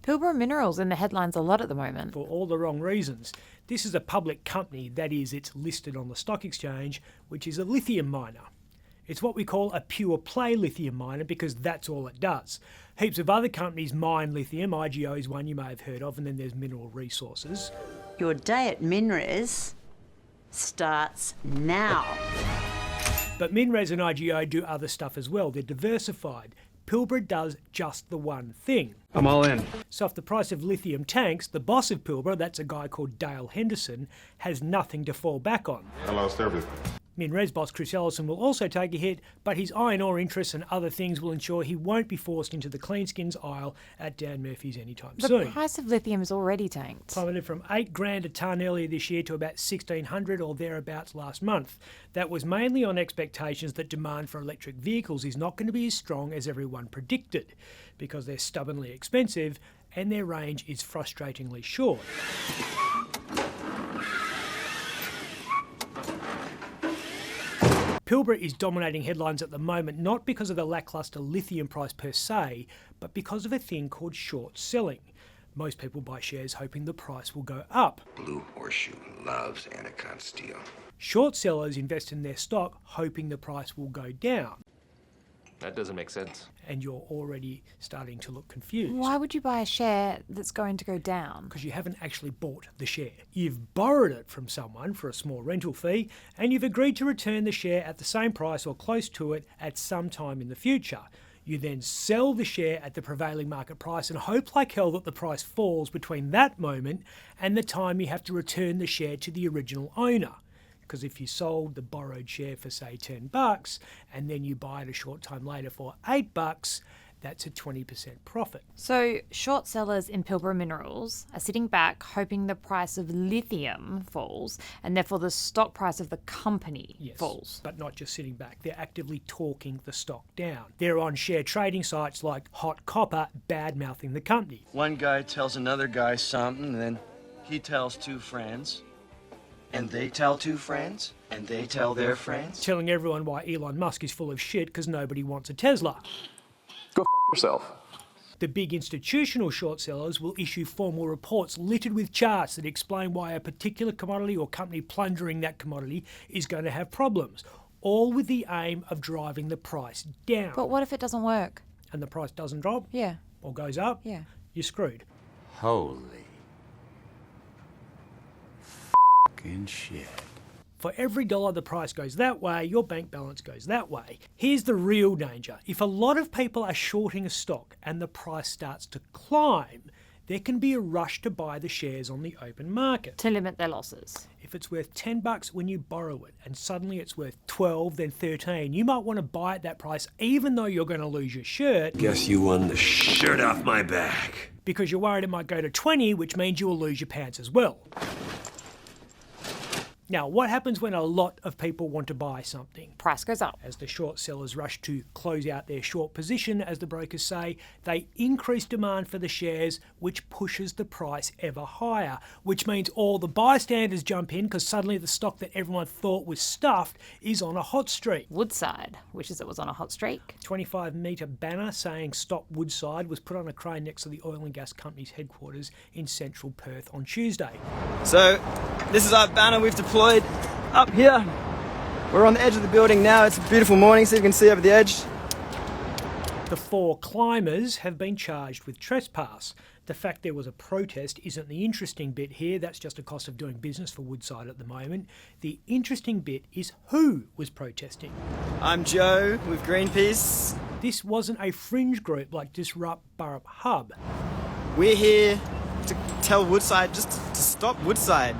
Pilbara Minerals in the headlines a lot at the moment. For all the wrong reasons. This is a public company, that is, it's listed on the stock exchange, which is a lithium miner. It's what we call a pure play lithium miner because that's all it does. Heaps of other companies mine lithium. IGO is one you may have heard of, and then there's Mineral Resources. Your day at MinRes starts now. But MinRes and IGO do other stuff as well. They're diversified. Pilbara does just the one thing. I'm all in. So if the price of lithium tanks, the boss of Pilbara, that's a guy called Dale Henderson, has nothing to fall back on. I lost everything. MinRes boss Chris Ellison will also take a hit, but his iron ore interests and other things will ensure he won't be forced into the clean skins aisle at Dan Murphy's anytime soon. The price of lithium is already tanked. Plummeted from $8,000 a tonne earlier this year to about $1,600 or thereabouts last month. That was mainly on expectations that demand for electric vehicles is not going to be as strong as everyone predicted, because they're stubbornly expensive and their range is frustratingly short. Pilbara is dominating headlines at the moment not because of the lacklustre lithium price per se, but because of a thing called short selling. Most people buy shares hoping the price will go up. Blue Horseshoe loves Anaconda Steel. Short sellers invest in their stock hoping the price will go down. That doesn't make sense. And you're already starting to look confused. Why would you buy a share that's going to go down? Because you haven't actually bought the share. You've borrowed it from someone for a small rental fee, and you've agreed to return the share at the same price or close to it at some time in the future. You then sell the share at the prevailing market price and hope like hell that the price falls between that moment and the time you have to return the share to the original owner. Because if you sold the borrowed share for, say, $10 and then you buy it a short time later for $8, that's a 20% profit. So short sellers in Pilbara Minerals are sitting back hoping the price of lithium falls and therefore the stock price of the company falls. But not just sitting back. They're actively talking the stock down. They're on share trading sites like Hot Copper bad-mouthing the company. One guy tells another guy something, and then he tells two friends. And they tell two friends, and they tell their friends. Telling everyone why Elon Musk is full of shit because nobody wants a Tesla. Go f*** yourself. The big institutional short sellers will issue formal reports littered with charts that explain why a particular commodity or company plundering that commodity is going to have problems, all with the aim of driving the price down. But what if it doesn't work? And the price doesn't drop? Yeah. Or goes up? Yeah. You're screwed. Holy shit. For every dollar the price goes that way, your bank balance goes that way. Here's the real danger. If a lot of people are shorting a stock and the price starts to climb, there can be a rush to buy the shares on the open market. To limit their losses. If it's worth $10 when you borrow it and suddenly it's worth 12, then 13, you might want to buy at that price even though you're going to lose your shirt. Guess you won the shirt off my back. Because you're worried it might go to 20, which means you will lose your pants as well. Now, what happens when a lot of people want to buy something? Price goes up. As the short sellers rush to close out their short position, as the brokers say, they increase demand for the shares, which pushes the price ever higher, which means all the bystanders jump in because suddenly the stock that everyone thought was stuffed is on a hot streak. Woodside wishes it was on a hot streak. 25-metre banner saying "Stop Woodside" was put on a crane next to the oil and gas company's headquarters in central Perth on Tuesday. So, this is our banner we've deployed up here. We're on the edge of the building now. It's a beautiful morning, so you can see over the edge. The 4 climbers have been charged with trespass. The fact there was a protest isn't the interesting bit here. That's just a cost of doing business for Woodside at the moment. The interesting bit is who was protesting. I'm Joe with Greenpeace. This wasn't a fringe group like Disrupt Burrup Hub. We're here to tell Woodside just to stop Woodside.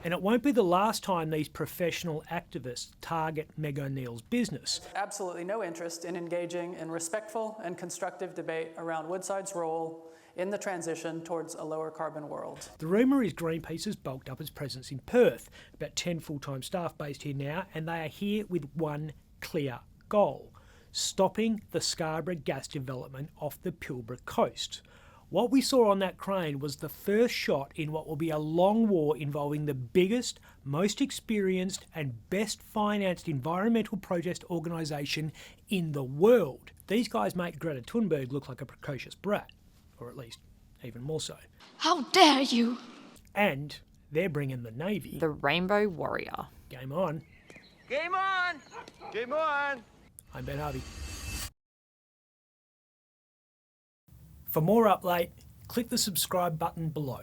And it won't be the last time these professional activists target Meg O'Neill's business. Absolutely no interest in engaging in respectful and constructive debate around Woodside's role in the transition towards a lower carbon world. The rumour is Greenpeace has bulked up its presence in Perth, about 10 full-time staff based here now, and they are here with one clear goal: stopping the Scarborough gas development off the Pilbara coast. What we saw on that crane was the first shot in what will be a long war involving the biggest, most experienced and best financed environmental protest organisation in the world. These guys make Greta Thunberg look like a precocious brat, or at least even more so. How dare you! And they're bringing the Navy. The Rainbow Warrior. Game on. Game on! Game on! I'm Ben Harvey. For more Up Late, click the subscribe button below.